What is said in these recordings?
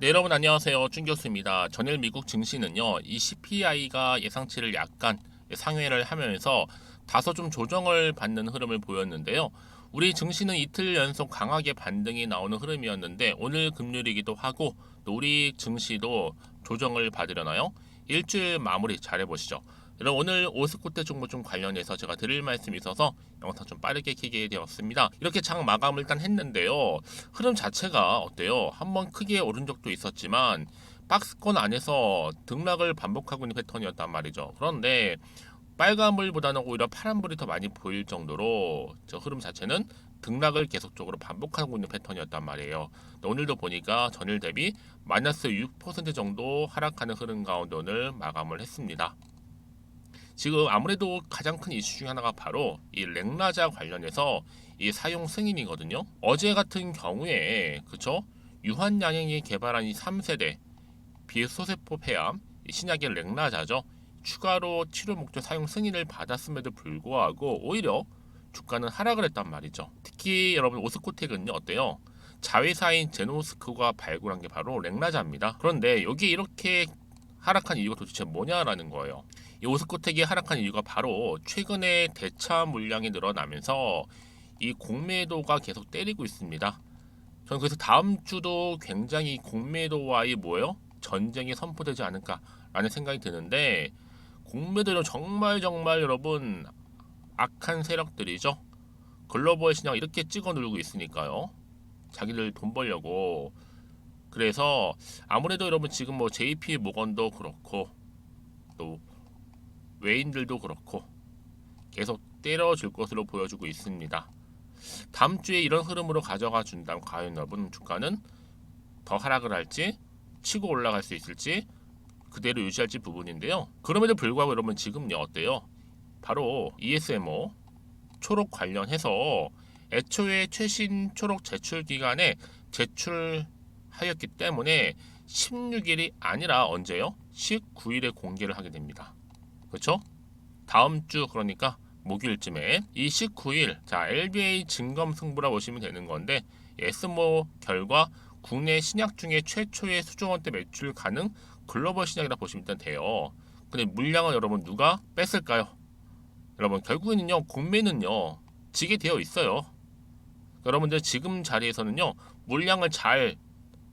네, 여러분 안녕하세요. 준 교수입니다. 전일 미국 증시는요, 이 CPI가 예상치를 약간 상회를 하면서 다소 좀 조정을 받는 흐름을 보였는데요. 우리 증시는 이틀 연속 강하게 반등이 나오는 흐름이었는데 오늘 금요일이기도 하고 또 우리 증시도 조정을 받으려나요? 일주일 마무리 잘 해보시죠. 여러분 오늘 오스코테 종목 좀 관련해서 제가 드릴 말씀이 있어서 영상 좀 빠르게 켜게 되었습니다. 이렇게 장 마감을 일단 했는데요. 흐름 자체가 어때요? 한번 크게 오른 적도 있었지만 박스권 안에서 등락을 반복하고 있는 패턴이었단 말이죠. 그런데 빨간불보다는 오히려 파란불이 더 많이 보일 정도로 저 흐름 자체는 등락을 계속적으로 반복하고 있는 패턴이었단 말이에요. 오늘도 보니까 전일 대비 마이너스 6% 정도 하락하는 흐름 가운데 오늘 마감을 했습니다. 지금 아무래도 가장 큰 이슈 중에 하나가 바로 이 렉라자 관련해서 이 사용 승인이거든요. 어제 같은 경우에 그쵸? 유한양행이 개발한 이 3세대 비소세포 폐암 신약의 렉라자죠. 추가로 치료 목적 사용 승인을 받았음에도 불구하고 오히려 주가는 하락을 했단 말이죠. 특히 여러분 오스코텍은요 어때요? 자회사인 제노스크가 발굴한 게 바로 렉라자입니다. 그런데 여기 이렇게 하락한 이유가 도대체 뭐냐라는 거예요. 이 오스코텍이 하락한 이유가 바로 최근에 대차 물량이 늘어나면서 이 공매도가 계속 때리고 있습니다. 저는 그래서 다음 주도 굉장히 공매도와의 뭐예요? 전쟁이 선포되지 않을까라는 생각이 드는데 공매도는 정말 여러분 악한 세력들이죠. 글로벌 시장 이렇게 찍어 누르고 있으니까요. 자기들 돈 벌려고. 그래서 아무래도 여러분 지금 뭐 JP 모건도 그렇고 또 외인들도 그렇고 계속 때려줄 것으로 보여주고 있습니다. 다음 주에 이런 흐름으로 가져가 준다면 과연 여러분 주가는 더 하락을 할지 치고 올라갈 수 있을지 그대로 유지할지 부분인데요. 그럼에도 불구하고 여러분 지금요 어때요? 바로 ESMO 초록 관련해서 애초에 최신 초록 제출 기간에 제출하였기 때문에 16일이 아니라 언제요? 19일에 공개를 하게 됩니다. 그렇죠? 다음 주 그러니까 목요일쯤에 이 19일 자 LBA 증검 승부라 보시면 되는 건데 에스모 결과 국내 신약 중에 최초의 수조원대 매출 가능 글로벌 신약이라 보시면 일단 돼요. 근데 물량을 여러분 누가 뺐을까요? 여러분 결국에는요 공매는요 지게 되어 있어요. 여러분들 지금 자리에서는요 물량을 잘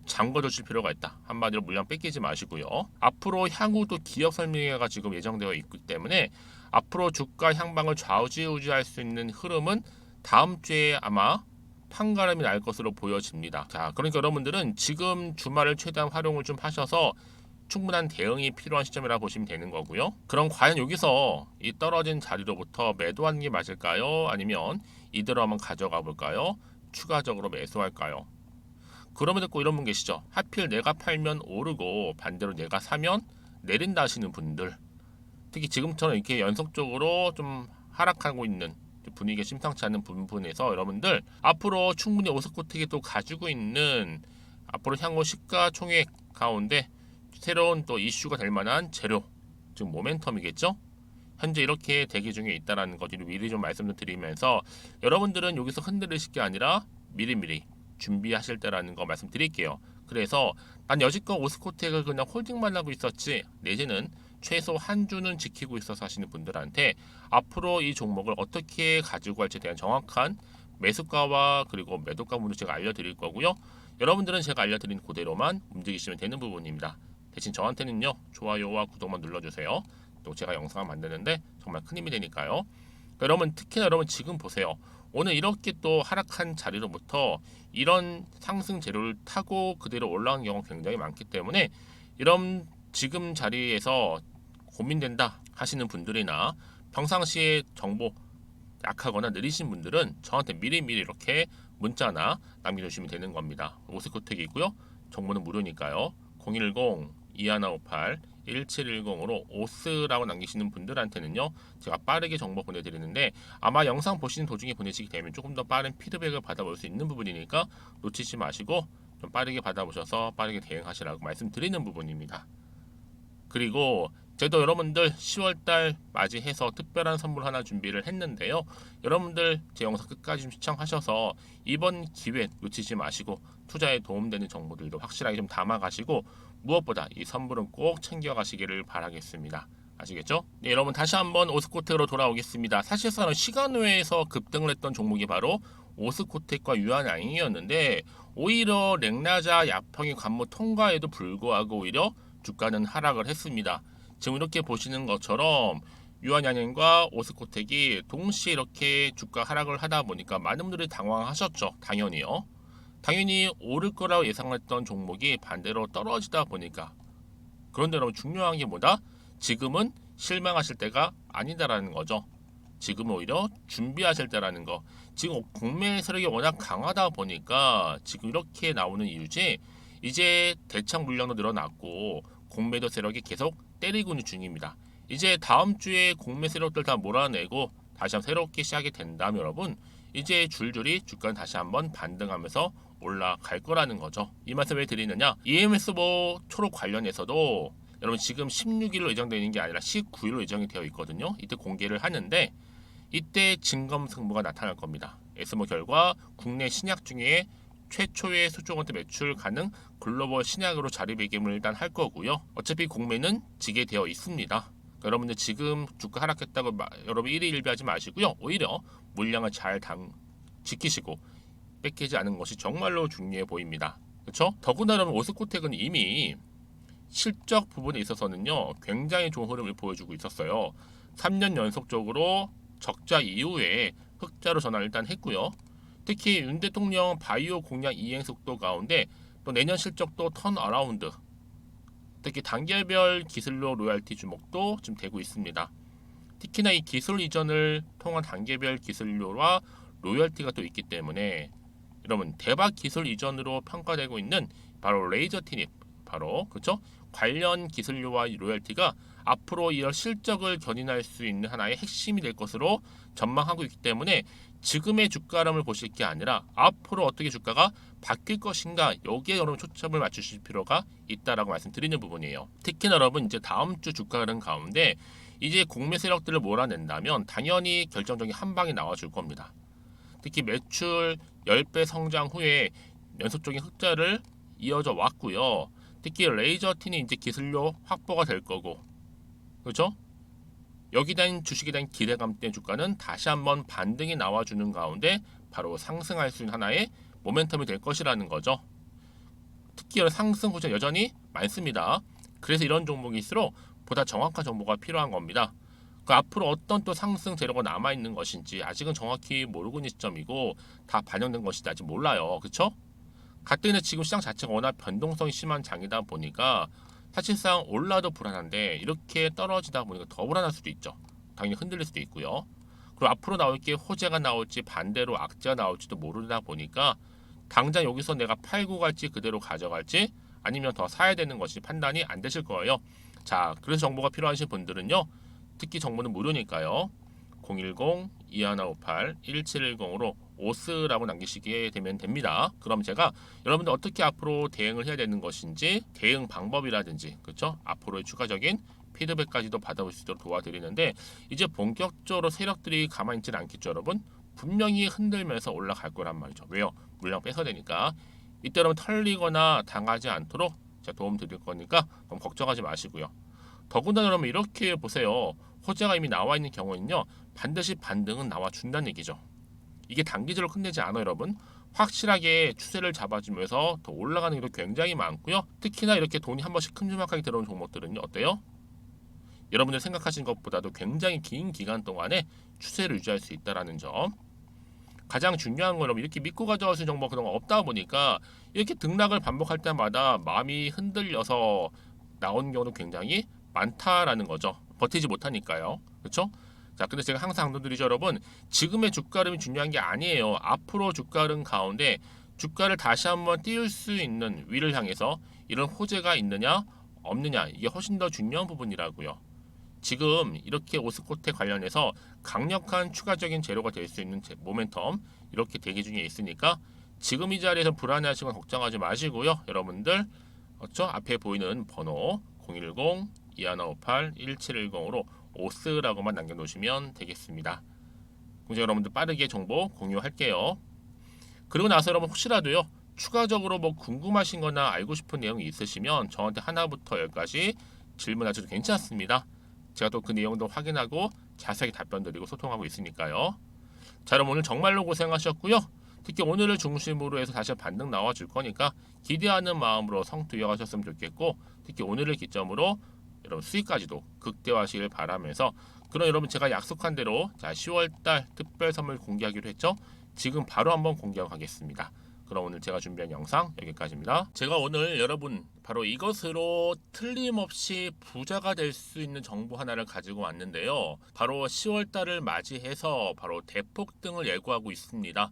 잠궈 주실 필요가 있다. 한마디로 물량 뺏기지 마시고요. 앞으로 향후도 기업 설명회가 지금 예정되어 있기 때문에 앞으로 주가 향방을 좌우지우지할 수 있는 흐름은 다음 주에 아마 판가름이 날 것으로 보여집니다. 자, 그러니까 여러분들은 지금 주말을 최대한 활용을 좀 하셔서 충분한 대응이 필요한 시점이라 보시면 되는 거고요. 그럼 과연 여기서 이 떨어진 자리로부터 매도하는 게 맞을까요? 아니면 이대로 한번 가져가 볼까요? 추가적으로 매수할까요? 그러면 꼭 이런 분 계시죠. 하필 내가 팔면 오르고 반대로 내가 사면 내린다 하시는 분들. 특히 지금처럼 이렇게 연속적으로 좀 하락하고 있는 분위기가 심상치 않은 부분에서 여러분들 앞으로 충분히 오스코텍이 또 가지고 있는 앞으로 향후 시가총액 가운데 새로운 또 이슈가 될 만한 재료, 즉 모멘텀이겠죠. 현재 이렇게 대기 중에 있다라는 것을 미리 좀 말씀을 드리면서 여러분들은 여기서 흔들리실 게 아니라 미리미리 준비하실 때라는 거 말씀드릴게요. 그래서 난 여지껏 오스코텍을 그냥 홀딩만 하고 있었지 내지는 최소 한 주는 지키고 있어서 하시는 분들한테 앞으로 이 종목을 어떻게 가지고 갈지에 대한 정확한 매수가와 그리고 매도가 문을 제가 알려드릴 거고요. 여러분들은 제가 알려드린 그대로만 움직이시면 되는 부분입니다. 대신 저한테는요 좋아요와 구독만 눌러주세요. 또 제가 영상을 만드는데 정말 큰 힘이 되니까요. 여러분 특히나 여러분 지금 보세요. 오늘 이렇게 또 하락한 자리로부터 이런 상승 재료를 타고 그대로 올라간 경우가 굉장히 많기 때문에 이런 지금 자리에서 고민된다 하시는 분들이나 평상시에 정보 약하거나 느리신 분들은 저한테 미리미리 이렇게 문자나 남겨주시면 되는 겁니다. 오스코텍이고요. 정보는 무료니까요. 010-2158-1710으로 오스라고 남기시는 분들한테는요 제가 빠르게 정보 보내드리는데 아마 영상 보시는 도중에 보내시게 되면 조금 더 빠른 피드백을 받아볼 수 있는 부분이니까 놓치지 마시고 좀 빠르게 받아보셔서 빠르게 대응하시라고 말씀드리는 부분입니다. 그리고 저도 여러분들 10월달 맞이해서 특별한 선물 하나 준비를 했는데요. 여러분들 제 영상 끝까지 좀 시청하셔서 이번 기회 놓치지 마시고 투자에 도움되는 정보들도 확실하게 좀 담아가시고 무엇보다 이 선물은 꼭 챙겨가시기를 바라겠습니다. 아시겠죠? 네, 여러분 다시 한번 오스코텍으로 돌아오겠습니다. 사실상 시간 외에서 급등을 했던 종목이 바로 오스코텍과 유한양행이었는데 오히려 랭라자 야평의 관문 통과에도 불구하고 오히려 주가는 하락을 했습니다. 지금 이렇게 보시는 것처럼 유한양행과 오스코텍이 동시에 이렇게 주가 하락을 하다 보니까 많은 분들이 당황하셨죠. 당연히요. 당연히 오를 거라고 예상했던 종목이 반대로 떨어지다 보니까 그런데 여러분 중요한 게 뭐다? 지금은 실망하실 때가 아니다라는 거죠. 지금 오히려 준비하실 때라는 거. 지금 국내 세력이 워낙 강하다 보니까 지금 이렇게 나오는 이유지. 이제 대창 물량도 늘어났고 공매도 세력이 계속 때리고 있는 중입니다. 이제 다음 주에 공매 세력들 다 몰아내고 다시 한번 새롭게 시작이 된다면 여러분 이제 줄줄이 주가는 다시 한번 반등하면서 올라갈 거라는 거죠. 이 말씀 왜 드리느냐? EMS 초록 관련해서도 여러분 지금 16일로 예정되어 있는 게 아니라 19일로 예정이 되어 있거든요. 이때 공개를 하는데 이때 진검승부가 나타날 겁니다. 에스모 결과 국내 신약 중에 최초의 수조건대 매출 가능 글로벌 신약으로 자리매김을 일단 할 거고요. 어차피 공매는 지게 되어 있습니다. 그러니까 여러분들 지금 주가 하락했다고 여러분 일희일비하지 마시고요. 오히려 물량을 잘 지키시고 뺏기지 않은 것이 정말로 중요해 보입니다. 그렇죠? 더구나 여러분 오스코텍은 이미 실적 부분에 있어서는요 굉장히 좋은 흐름을 보여주고 있었어요. 3년 연속적으로 적자 이후에 흑자로 전환을 일단 했고요. 특히 윤 대통령 바이오 공약 이행 속도 가운데 또 내년 실적도 턴어라운드, 특히 단계별 기술료 로열티 주목도 지금 되고 있습니다. 특히나 이 기술 이전을 통한 단계별 기술료와 로열티가 또 있기 때문에 여러분 대박 기술 이전으로 평가되고 있는 바로 레이저 티닙, 바로 그렇죠? 관련 기술료와 로열티가 앞으로 이런 실적을 견인할 수 있는 하나의 핵심이 될 것으로 전망하고 있기 때문에 지금의 주가람을 보실 게 아니라 앞으로 어떻게 주가가 바뀔 것인가 여기에 여러분 초점을 맞추실 필요가 있다라고 말씀드리는 부분이에요. 특히나 여러분 이제 다음 주 주가 흐름 가운데 이제 공매 세력들을 몰아낸다면 당연히 결정적인 한 방이 나와줄 겁니다. 특히 매출 10배 성장 후에 연속적인 흑자를 이어져 왔고요. 특히 레이저 틴이 이제 기술료 확보가 될 거고, 그렇죠? 여기에 대한 주식에 대한 기대감 때문에 주가는 다시 한번 반등이 나와주는 가운데 바로 상승할 수 있는 하나의 모멘텀이 될 것이라는 거죠. 특히 상승 호재 여전히 많습니다. 그래서 이런 종목일수록 보다 정확한 정보가 필요한 겁니다. 그 앞으로 어떤 또 상승 재료가 남아 있는 것인지 아직은 정확히 모르고 있는 시점이고 다 반영된 것인지 아직 몰라요. 그렇죠? 같은 지금 시장 자체가 워낙 변동성이 심한 장이다 보니까 사실상 올라도 불안한데 이렇게 떨어지다 보니까 더 불안할 수도 있죠. 당연히 흔들릴 수도 있고요. 그리고 앞으로 나올 게 호재가 나올지 반대로 악재가 나올지도 모르다 보니까 당장 여기서 내가 팔고 갈지 그대로 가져갈지 아니면 더 사야 되는 것이 판단이 안 되실 거예요. 자, 그래서 정보가 필요하신 분들은요. 특히 정보는 무료니까요. 010-2158-1710으로 오스라고 남기시게 되면 됩니다. 그럼 제가 여러분들 어떻게 앞으로 대응을 해야 되는 것인지 대응 방법이라든지 그렇죠? 앞으로의 추가적인 피드백까지도 받아볼 수 있도록 도와드리는데 이제 본격적으로 세력들이 가만히 있지는 않겠죠 여러분? 분명히 흔들면서 올라갈 거란 말이죠. 왜요? 물량 뺏어야 되니까 이때 여러분 털리거나 당하지 않도록 제가 도움 드릴 거니까 너무 걱정하지 마시고요. 더군다나 여러분 이렇게 보세요. 호재가 이미 나와 있는 경우에는요 반드시 반등은 나와준다는 얘기죠. 이게 단기적으로 끝내지 않아요 여러분. 확실하게 추세를 잡아주면서 더 올라가는 일도 굉장히 많고요. 특히나 이렇게 돈이 한 번씩 큼지막하게 들어오는 종목들은요 어때요? 여러분들 생각하시는 것보다도 굉장히 긴 기간 동안에 추세를 유지할 수 있다는 점. 가장 중요한 건 여러분 이렇게 믿고 가져갈 수 있는 정보가 그동안 없다 보니까 이렇게 등락을 반복할 때마다 마음이 흔들려서 나오는 경우도 굉장히 많다라는 거죠. 버티지 못하니까요. 그렇죠? 자, 근데 제가 항상 강조드리죠, 여러분. 지금의 주가 흐름이 중요한 게 아니에요. 앞으로 주가 흐름 가운데 주가를 다시 한번 띄울 수 있는 위를 향해서 이런 호재가 있느냐, 없느냐 이게 훨씬 더 중요한 부분이라고요. 지금 이렇게 오스코텍 관련해서 강력한 추가적인 재료가 될 수 있는 모멘텀 이렇게 대기 중에 있으니까 지금 이 자리에서 불안해하시거나 걱정하지 마시고요. 여러분들 그렇죠? 앞에 보이는 번호 010 2158 1710으로 오스라고만 남겨놓으시면 되겠습니다. 그럼 제가 여러분들 빠르게 정보 공유할게요. 그리고 나서 여러분 혹시라도요 추가적으로 뭐 궁금하신 거나 알고 싶은 내용이 있으시면 저한테 하나부터 10까지 질문하셔도 괜찮습니다. 제가 또 그 내용도 확인하고 자세하게 답변 드리고 소통하고 있으니까요. 자, 여러분 오늘 정말로 고생하셨고요. 특히 오늘을 중심으로 해서 다시 반등 나와줄 거니까 기대하는 마음으로 성투 이어가셨으면 좋겠고, 특히 오늘을 기점으로 여러분 수익까지도 극대화하시길 바라면서, 그럼 여러분 제가 약속한 대로 자 10월달 특별 선물 공개하기로 했죠. 지금 바로 한번 공개하고 가겠습니다. 그럼 오늘 제가 준비한 영상 여기까지입니다. 제가 오늘 여러분 바로 이것으로 틀림없이 부자가 될 수 있는 정보 하나를 가지고 왔는데요. 바로 10월달을 맞이해서 바로 대폭등을 예고하고 있습니다.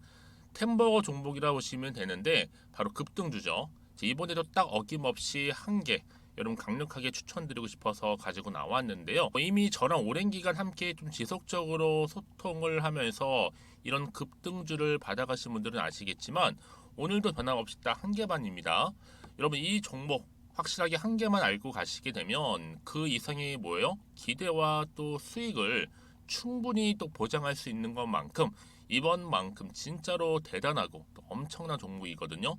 템버거 종목이라 보시면 되는데 바로 급등주죠. 이번에도 딱 어김없이 한 개 여러분 강력하게 추천드리고 싶어서 가지고 나왔는데요. 이미 저랑 오랜 기간 함께 좀 지속적으로 소통을 하면서 이런 급등주를 받아가신 분들은 아시겠지만 오늘도 변함없이 딱 한 개만입니다. 여러분 이 종목 확실하게 한 개만 알고 가시게 되면 그 이상이 뭐예요? 기대와 또 수익을 충분히 또 보장할 수 있는 것만큼 이번만큼 진짜로 대단하고 또 엄청난 종목이거든요.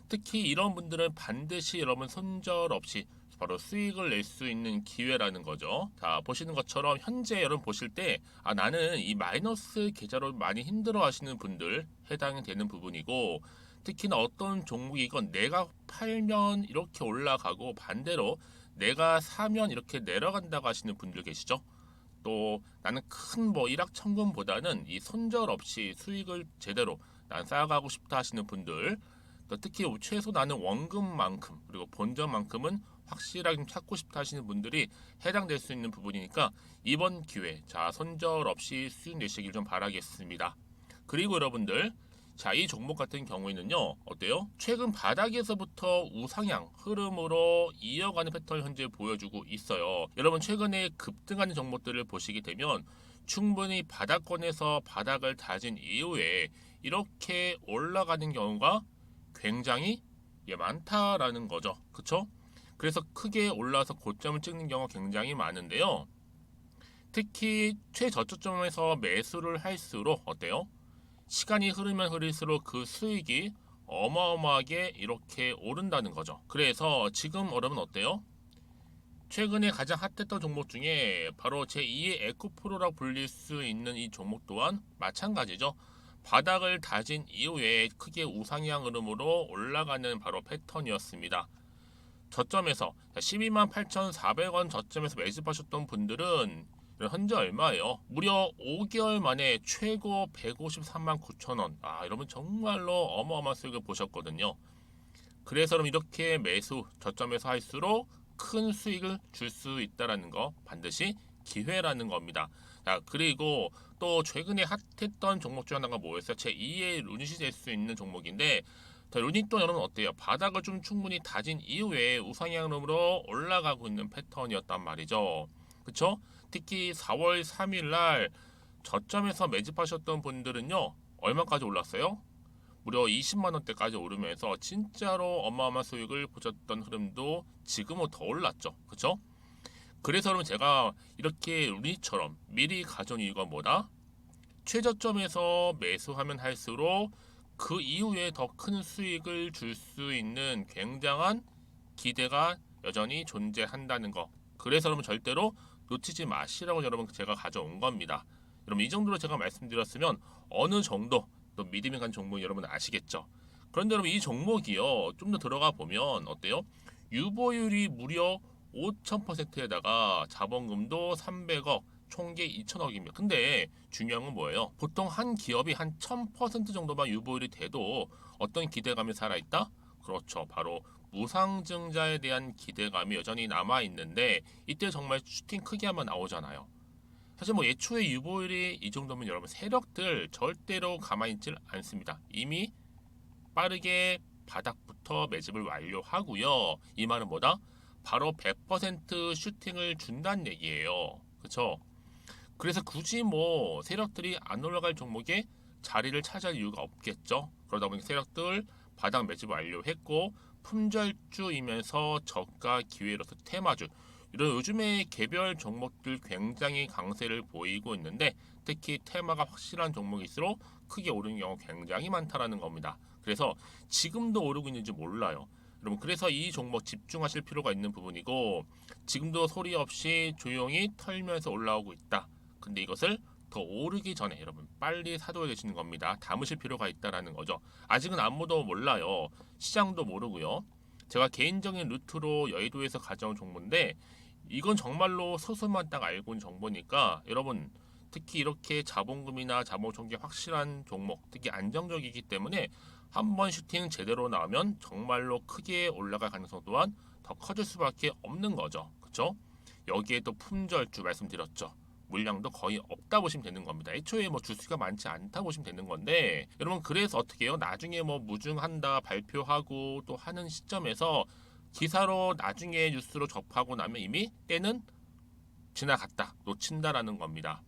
특히 이런 분들은 반드시 여러분 손절 없이 바로 수익을 낼 수 있는 기회라는 거죠. 자, 보시는 것처럼 현재 여러분 보실 때 나는 이 마이너스 계좌로 많이 힘들어 하시는 분들 해당이 되는 부분이고, 특히나 어떤 종목이건 내가 팔면 이렇게 올라가고 반대로 내가 사면 이렇게 내려간다고 하시는 분들 계시죠. 또 나는 큰 뭐 일확천금보다는 이 손절 없이 수익을 제대로 난 쌓아가고 싶다 하시는 분들, 또 특히 최소 나는 원금만큼 그리고 본전만큼은 확실하게 좀 찾고 싶다 하시는 분들이 해당될 수 있는 부분이니까 이번 기회 자 손절 없이 수익 내시길 좀 바라겠습니다. 그리고 여러분들 자, 이 종목 같은 경우에는요 어때요? 최근 바닥에서부터 우상향 흐름으로 이어가는 패턴을 현재 보여주고 있어요. 여러분 최근에 급등하는 종목들을 보시게 되면 충분히 바닥권에서 바닥을 다진 이후에 이렇게 올라가는 경우가 굉장히 많다라는 거죠. 그쵸? 그래서 크게 올라서 고점을 찍는 경우가 굉장히 많은데요. 특히 최저점에서 매수를 할수록 어때요? 시간이 흐르면 흐를수록 그 수익이 어마어마하게 이렇게 오른다는 거죠. 그래서 지금 여러분 어때요? 최근에 가장 핫했던 종목 중에 바로 제2의 에코프로라고 불릴 수 있는 이 종목 또한 마찬가지죠. 바닥을 다진 이후에 크게 우상향 흐름으로 올라가는 바로 패턴이었습니다. 저점에서 128,400원 저점에서 매집하셨던 분들은 현재 얼마예요? 무려 5개월 만에 최고 153만 9천원. 여러분 정말로 어마어마한 수익을 보셨거든요. 그래서 여러분 이렇게 매수 저점에서 할수록 큰 수익을 줄 수 있다는 거 반드시 기회라는 겁니다. 자, 그리고 또 최근에 핫했던 종목 중 하나가 뭐였어요? 제2의 루닛이 될 수 있는 종목인데, 자, 루닛도 여러분 어때요? 바닥을 좀 충분히 다진 이후에 우상향으로 올라가고 있는 패턴이었단 말이죠. 그쵸? 특히 4월 3일 날 저점에서 매집하셨던 분들은요 얼마까지 올랐어요? 무려 20만 원대까지 오르면서 진짜로 어마어마한 수익을 보셨던 흐름도 지금은 더 올랐죠. 그쵸? 그래서 여러분 제가 이렇게 루닛처럼 미리 가져온 이유가 뭐다? 최저점에서 매수하면 할수록 그 이후에 더 큰 수익을 줄 수 있는 굉장한 기대가 여전히 존재한다는 거. 그래서 여러분 절대로 놓치지 마시라고 여러분 제가 가져온 겁니다. 여러분 이 정도로 제가 말씀드렸으면 어느 정도 또 믿음이 간 종목 여러분 아시겠죠? 그런데 여러분 이 종목이요 좀 더 들어가 보면 어때요? 유보율이 무려 5000%에다가 자본금도 300억, 총계 2천억입니다. 근데 중요한 건 뭐예요? 보통 한 기업이 한 1000% 정도만 유보율이 돼도 어떤 기대감이 살아있다? 그렇죠. 바로 무상증자에 대한 기대감이 여전히 남아있는데 이때 정말 슈팅 크게 한번 나오잖아요. 사실 뭐 예초에 유보율이 이 정도면 여러분 세력들 절대로 가만히 있질 않습니다. 이미 빠르게 바닥부터 매집을 완료하고요. 이 말은 뭐다? 바로 100% 슈팅을 준다는 얘기예요. 그렇죠? 그래서 굳이 뭐 세력들이 안 올라갈 종목에 자리를 차지할 이유가 없겠죠. 그러다 보니 세력들 바닥 매집 완료했고 품절주이면서 저가 기회로서 테마주 이런 요즘에 개별 종목들 굉장히 강세를 보이고 있는데 특히 테마가 확실한 종목일수록 크게 오르는 경우 굉장히 많다라는 겁니다. 그래서 지금도 오르고 있는지 몰라요. 여러분 그래서 이 종목 집중하실 필요가 있는 부분이고 지금도 소리 없이 조용히 털면서 올라오고 있다. 근데 이것을 더 오르기 전에 여러분 빨리 사둬야 되시는 겁니다. 담으실 필요가 있다라는 거죠. 아직은 아무도 몰라요. 시장도 모르고요. 제가 개인적인 루트로 여의도에서 가져온 정보인데 이건 정말로 소수만 딱 알고 있는 정보니까 여러분 특히 이렇게 자본금이나 자본총계 확실한 종목 특히 안정적이기 때문에 한번 슈팅 제대로 나오면 정말로 크게 올라갈 가능성 또한 더 커질 수밖에 없는 거죠. 그렇죠? 여기에 또 품절주 말씀드렸죠. 물량도 거의 없다 보시면 되는 겁니다. 애초에 뭐 주수가 많지 않다 보시면 되는 건데 여러분 그래서 어떻게 해요? 나중에 뭐 무증한다 발표하고 또 하는 시점에서 기사로 나중에 뉴스로 접하고 나면 이미 때는 지나갔다 놓친다라는 겁니다.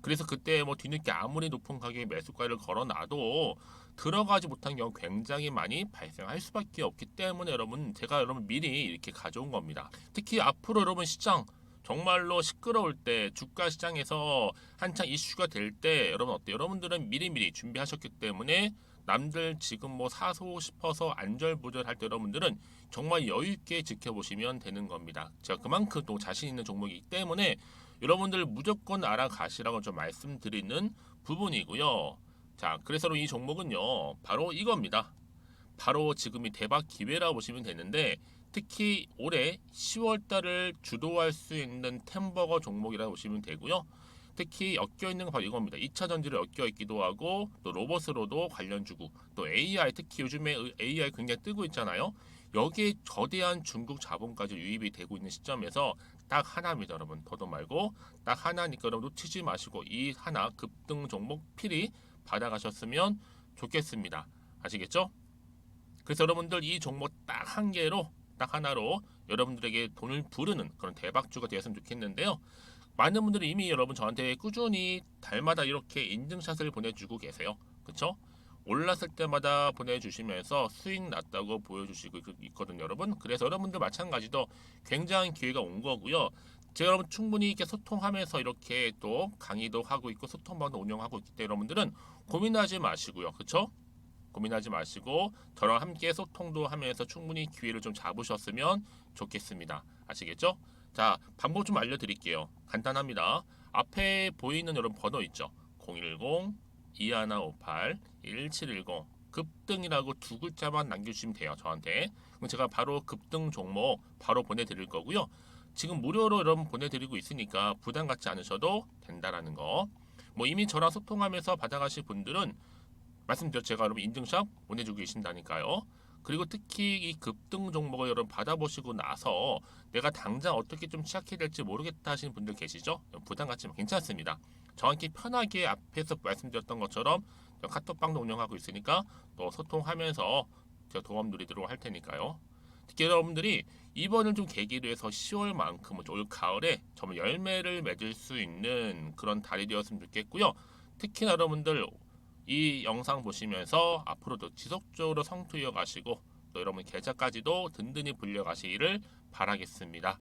그래서 그때 뭐 뒤늦게 아무리 높은 가격에 매수가를 걸어놔도 들어가지 못한 경우 굉장히 많이 발생할 수밖에 없기 때문에 여러분 제가 여러분 미리 이렇게 가져온 겁니다. 특히 앞으로 여러분 시장 정말로 시끄러울 때 주가 시장에서 한창 이슈가 될 때 여러분 어때요? 여러분들은 미리미리 준비하셨기 때문에 남들 지금 뭐 사고 싶어서 안절부절할 때 여러분들은 정말 여유 있게 지켜보시면 되는 겁니다. 제가 그만큼 또 자신 있는 종목이기 때문에 여러분들 무조건 알아가시라고 좀 말씀드리는 부분이고요. 자, 그래서 이 종목은요, 바로 이겁니다. 바로 지금이 대박 기회라고 보시면 되는데 특히 올해 10월 달을 주도할 수 있는 템버거 종목이라고 보시면 되고요. 특히 엮여 있는 건 바로 이겁니다. 2차 전지를 엮여 있기도 하고 또 로봇으로도 관련 주고 또 AI 특히 요즘에 AI 굉장히 뜨고 있잖아요. 여기에 거대한 중국 자본까지 유입이 되고 있는 시점에서 딱 하나입니다, 여러분. 더도 말고 딱 하나니까 여러분 놓치지 마시고 이 하나 급등 종목 필히 받아가셨으면 좋겠습니다. 아시겠죠? 그래서 여러분들 이 종목 딱 한 개로 딱 하나로 여러분들에게 돈을 부르는 그런 대박주가 되었으면 좋겠는데요. 많은 분들이 이미 여러분 저한테 꾸준히 달마다 이렇게 인증샷을 보내주고 계세요. 그쵸? 올랐을 때마다 보내주시면서 수익 났다고 보여주시고 있거든요, 여러분. 그래서 여러분들 마찬가지도 굉장한 기회가 온 거고요. 제가 여러분 충분히 이렇게 소통하면서 이렇게 또 강의도 하고 있고 소통방도 운영하고 있기 때문에 여러분들은 고민하지 마시고요. 그쵸? 고민하지 마시고 저랑 함께 소통도 하면서 충분히 기회를 좀 잡으셨으면 좋겠습니다. 아시겠죠? 자, 방법 좀 알려드릴게요. 간단합니다. 앞에 보이는 여러분 번호 있죠? 010-2158-1710 급등이라고 두 글자만 남겨주시면 돼요. 저한테. 그럼 제가 바로 급등 종목 바로 보내드릴 거고요. 지금 무료로 여러분 보내드리고 있으니까 부담 갖지 않으셔도 된다라는 거. 뭐 이미 저랑 소통하면서 받아가실 분들은 말씀드렸죠. 제가 여러분 인증샷 보내주고 계신다니까요. 그리고 특히 이 급등 종목을 여러분 받아보시고 나서 내가 당장 어떻게 좀 시작해야 될지 모르겠다 하시는 분들 계시죠? 부담 갖지만 괜찮습니다. 저한테 편하게 앞에서 말씀드렸던 것처럼 카톡방도 운영하고 있으니까 또 소통하면서 제가 도움 드리도록 할 테니까요. 특히 여러분들이 이번을 좀 계기로 해서 10월만큼은 올 가을에 정말 열매를 맺을 수 있는 그런 달이 되었으면 좋겠고요. 특히나 여러분들 이 영상 보시면서 앞으로도 지속적으로 성투 이어가시고 또 여러분 계좌까지도 든든히 불려가시기를 바라겠습니다.